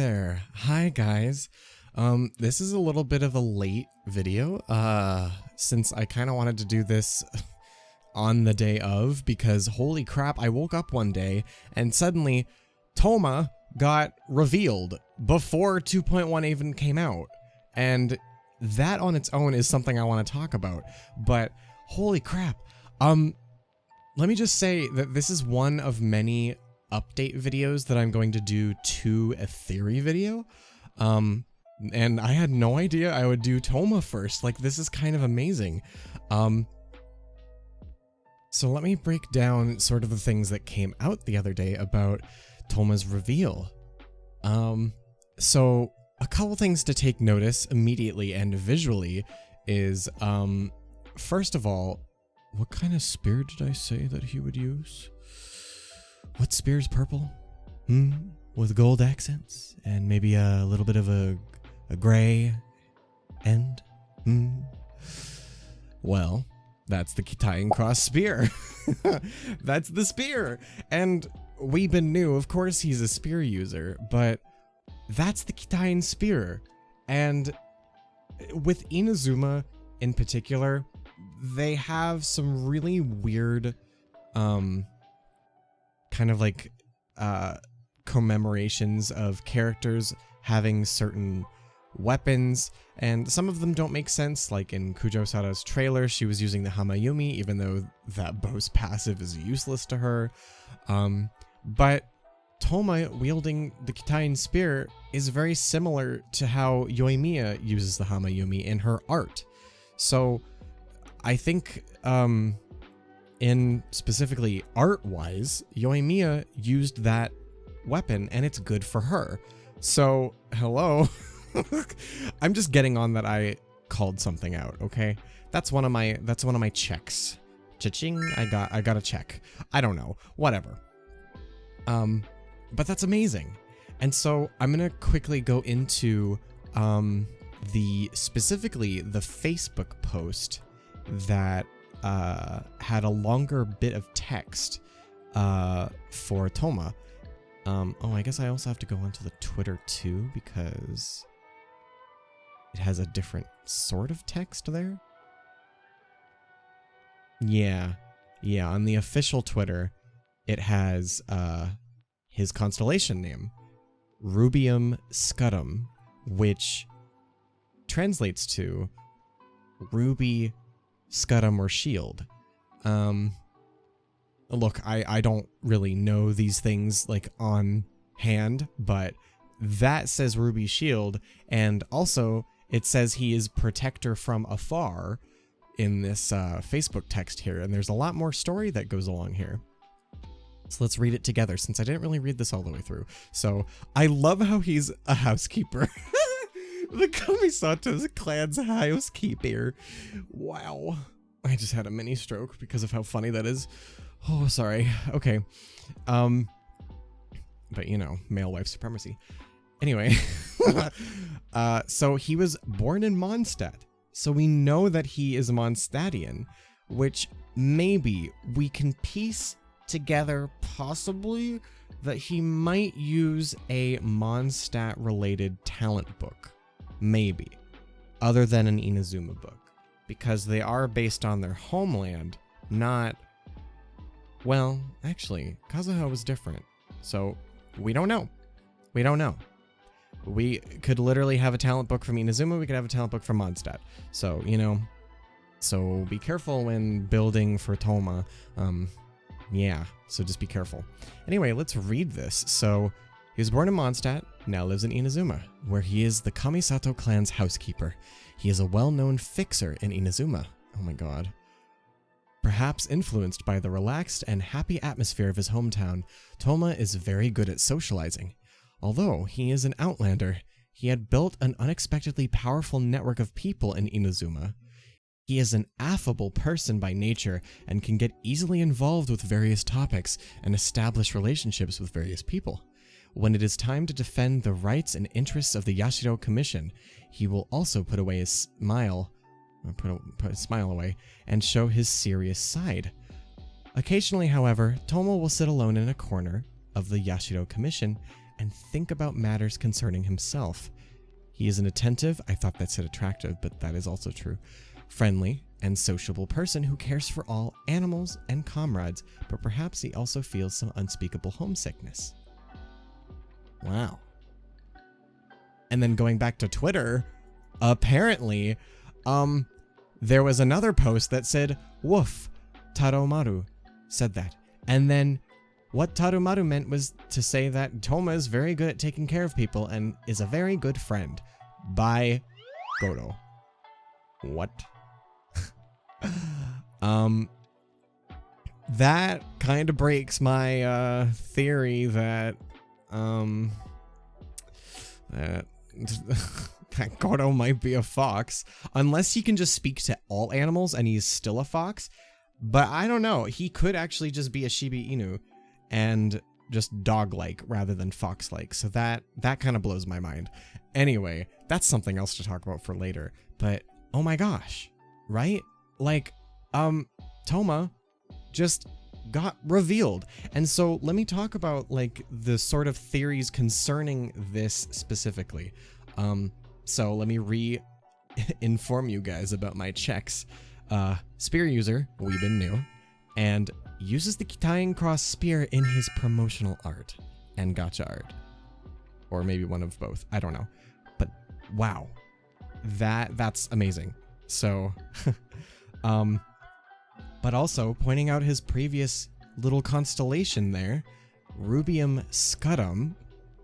there. Hi guys. This is a little bit of a late video, since I kind of wanted to do this on the day of, because holy crap, I woke up one day and suddenly Thoma got revealed before 2.1 even came out. And that on its own is something I want to talk about, but holy crap. Let me just say that this is one of many update videos that I'm going to do to a theory video. And I had no idea I would do Thoma first. Like, this is kind of amazing. So let me break down sort of the things that came out the other day about Thoma's reveal. So a couple things to take notice immediately and visually is, first of all, what kind of spear did I say that he would use? What spear's purple? With gold accents and maybe a little bit of a gray end? Well, that's the Kitaian cross spear. That's the spear. And Weebin knew, of course he's a spear user, but that's the Kitaian spear. And with Inazuma in particular, they have some really weird, kind of like, commemorations of characters having certain weapons, and some of them don't make sense. Like in Kujo-Sada's trailer, she was using the Hamayumi, even though that bow's passive is useless to her. But Thoma wielding the Kitaian spear is very similar to how Yoimiya uses the Hamayumi in her art. So I think, in specifically art-wise, Yoimiya used that weapon, and it's good for her. So, hello. I'm just getting on that I called something out, okay? That's one of my checks. Cha-ching, I got a check. I don't know, whatever. But that's amazing. And so I'm gonna quickly go into specifically the Facebook post that had a longer bit of text for Thoma. Oh, I guess I also have to go onto the Twitter too, because it has a different sort of text there. Yeah, on the official Twitter, it has his constellation name, Rubium Scutum, which translates to Ruby, Scutum, or Shield. Look, I don't really know these things like on hand, but that says Ruby Shield, and also it says he is protector from afar in this Facebook text here, and there's a lot more story that goes along here. So let's read it together, since I didn't really read this all the way through. So, I love how he's a housekeeper. The Kamisato's clan's housekeeper. Wow. I just had a mini stroke because of how funny that is. Oh, sorry. Okay. But you know, male wife supremacy. Anyway. So he was born in Mondstadt. So we know that he is a Mondstadtian, which maybe we can piece together possibly that he might use a Mondstadt related talent book. Maybe. Other than an Inazuma book. Because they are based on their homeland, not... Well, actually, Kazuha was different. So, we don't know. We don't know. We could literally have a talent book from Inazuma, we could have a talent book from Mondstadt. So, you know, so be careful when building for Thoma. Yeah, so just be careful. Anyway, let's read this. So, he was born in Mondstadt, now lives in Inazuma, where he is the Kamisato clan's housekeeper. He is a well-known fixer in Inazuma. Oh my god. Perhaps influenced by the relaxed and happy atmosphere of his hometown, Thoma is very good at socializing. Although he is an outlander, he had built an unexpectedly powerful network of people in Inazuma. He is an affable person by nature and can get easily involved with various topics and establish relationships with various people. When it is time to defend the rights and interests of the Yashiro Commission, he will also put away his smile, put his smile away, and show his serious side. Occasionally, however, Thoma will sit alone in a corner of the Yashiro Commission and think about matters concerning himself. He is an attentive, I thought that said attractive, but that is also true, friendly, and sociable person who cares for all animals and comrades, but perhaps he also feels some unspeakable homesickness. Wow. And then going back to Twitter, apparently, there was another post that said, woof, Taromaru said that. And then what Taromaru meant was to say that Thoma is very good at taking care of people and is a very good friend. By Godo. What? That kind of breaks my theory that that Godo might be a fox, unless he can just speak to all animals and he's still a fox. But I don't know. He could actually just be a Shiba Inu and just dog-like rather than fox-like. So that kind of blows my mind. Anyway, that's something else to talk about for later. But oh my gosh, right? Like, Thoma just got revealed. And so let me talk about like the sort of theories concerning this specifically. So let me inform you guys about my checks. Spear user, Weebin new, and uses the Tying Cross Spear in his promotional art and gacha art. Or maybe one of both, I don't know. But wow, that's amazing. So, but also pointing out his previous little constellation there, Rubium Scutum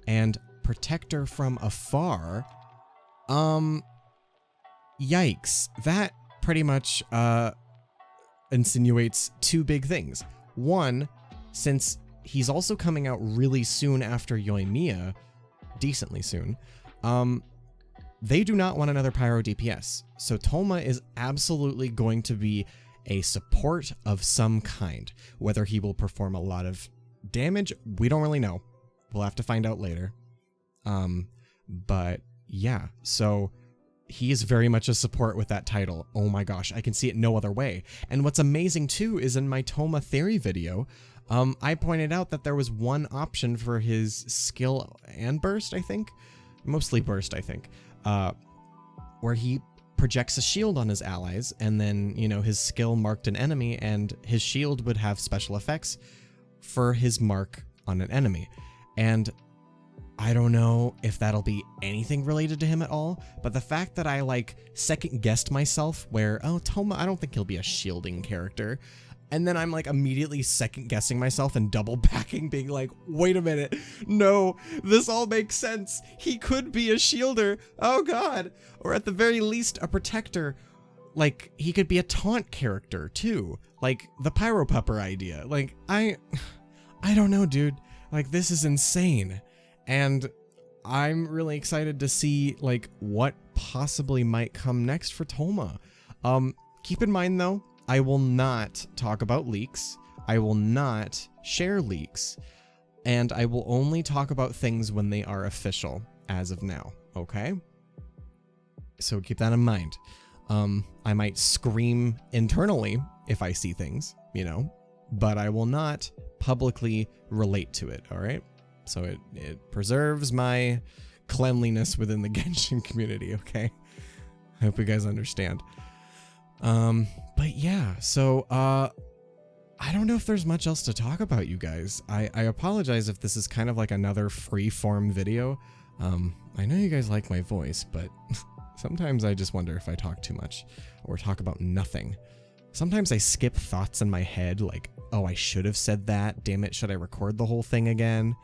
and Protector from Afar. Yikes, that pretty much insinuates two big things. One, since he's also coming out really soon after Yoimiya, decently soon, they do not want another Pyro DPS. So Thoma is absolutely going to be a support of some kind. Whether he will perform a lot of damage, we don't really know. We'll have to find out later. But yeah, so he is very much a support with that title. Oh my gosh, I can see it no other way. And what's amazing too is in my Thoma Theory video, I pointed out that there was one option for his skill and burst, I think. Mostly burst, I think. Where he projects a shield on his allies, and then, you know, his skill marked an enemy, and his shield would have special effects for his mark on an enemy. And I don't know if that'll be anything related to him at all, but the fact that I like second guessed myself where, oh, Thoma, I don't think he'll be a shielding character. And then I'm like immediately second guessing myself and double backing, being like, wait a minute, no, this all makes sense. He could be a shielder. Oh God. Or at the very least a protector. Like he could be a taunt character too. Like the Pyro Pupper idea. Like I don't know, dude. Like this is insane. And I'm really excited to see like what possibly might come next for Thoma. Keep in mind though, I will not talk about leaks. I will not share leaks, and I will only talk about things when they are official as of now. Okay? So keep that in mind. I might scream internally if I see things, you know, but I will not publicly relate to it. All right? So it preserves my cleanliness within the Genshin community, okay? I hope you guys understand. But yeah, so, I don't know if there's much else to talk about, you guys. I apologize if this is kind of like another free-form video. I know you guys like my voice, but sometimes I just wonder if I talk too much or talk about nothing. Sometimes I skip thoughts in my head, like, oh, I should have said that. Damn it, should I record the whole thing again?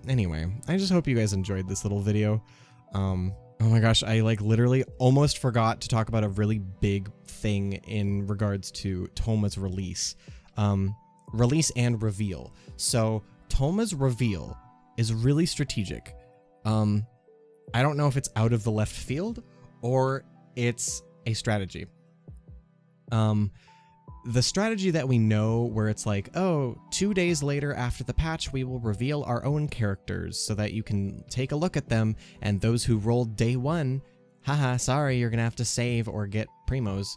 Anyway, I just hope you guys enjoyed this little video. Oh my gosh, I like literally almost forgot to talk about a really big thing in regards to Thoma's release. Release and reveal. So Thoma's reveal is really strategic. I don't know if it's out of the left field or it's a strategy. The strategy that we know where it's like, oh, 2 days later after the patch, we will reveal our own characters so that you can take a look at them, and those who rolled day one, haha, sorry, you're gonna have to save or get primos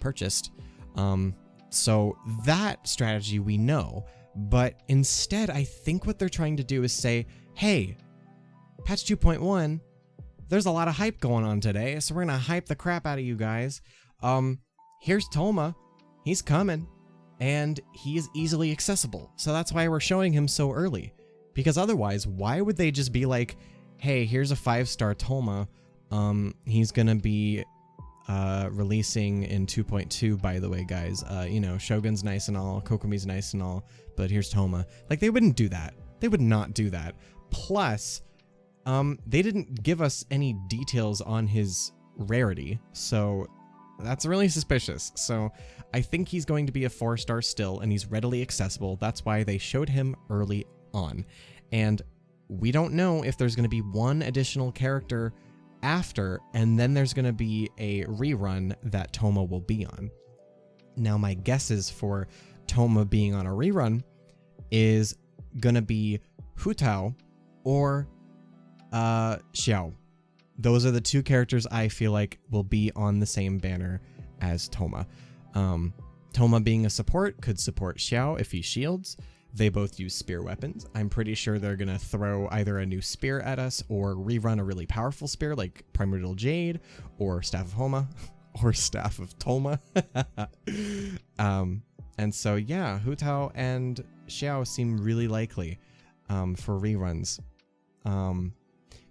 purchased. So that strategy we know, but instead I think what they're trying to do is say, hey, patch 2.1, there's a lot of hype going on today, so we're gonna hype the crap out of you guys. Here's Thoma. He's coming, and he is easily accessible. So that's why we're showing him so early. Because otherwise, why would they just be like, hey, here's a 5-star Thoma. He's gonna be releasing in 2.2, by the way, guys. You know, Shogun's nice and all, Kokomi's nice and all, but here's Thoma. Like, they wouldn't do that. They would not do that. Plus, they didn't give us any details on his rarity, so that's really suspicious. So I think he's going to be a 4-star still, and he's readily accessible. That's why they showed him early on. And we don't know if there's going to be one additional character after, and then there's going to be a rerun that Thoma will be on. Now, my guesses for Thoma being on a rerun is going to be Hu Tao or Xiao. Those are the two characters I feel like will be on the same banner as Thoma. Thoma being a support could support Xiao if he shields. They both use spear weapons. I'm pretty sure they're going to throw either a new spear at us or rerun a really powerful spear like Primordial Jade or Staff of Homa or Staff of Thoma. And so, yeah, Hu Tao and Xiao seem really likely for reruns.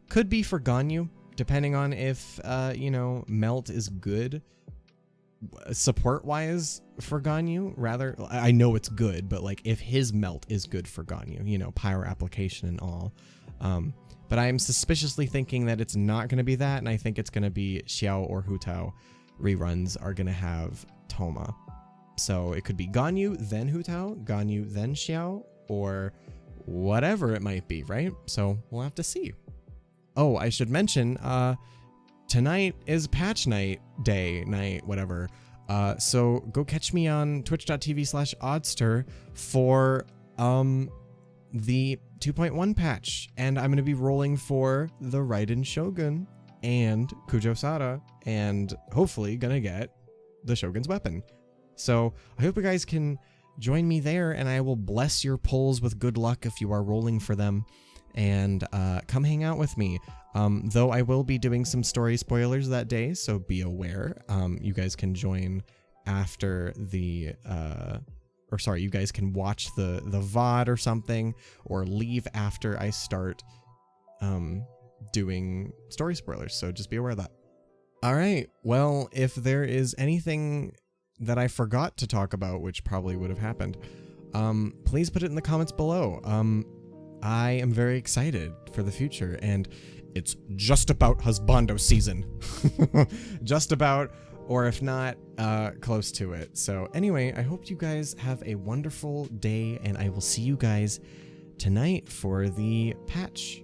Could be for Ganyu, depending on if, you know, Melt is good support-wise for Ganyu. Rather, I know it's good, but like if his Melt is good for Ganyu, you know, Pyro application and all. But I'm suspiciously thinking that it's not going to be that, and I think it's going to be Xiao or Hu Tao reruns are going to have Thoma. So it could be Ganyu, then Hu Tao, Ganyu, then Xiao, or whatever it might be, right? So we'll have to see. Oh, I should mention, tonight is patch night, whatever. So go catch me on twitch.tv/oddster for the 2.1 patch. And I'm going to be rolling for the Raiden Shogun and Kujo Sada, and hopefully going to get the Shogun's weapon. So I hope you guys can join me there, and I will bless your pulls with good luck if you are rolling for them. And come hang out with me. Though I will be doing some story spoilers that day, so be aware. You guys can join after the, you guys can watch the VOD or something, or leave after I start doing story spoilers, so just be aware of that. All right, well, if there is anything that I forgot to talk about, which probably would have happened, please put it in the comments below. I am very excited for the future, and it's just about husbando season. Just about, or if not, close to it. So anyway, I hope you guys have a wonderful day, and I will see you guys tonight for the patch.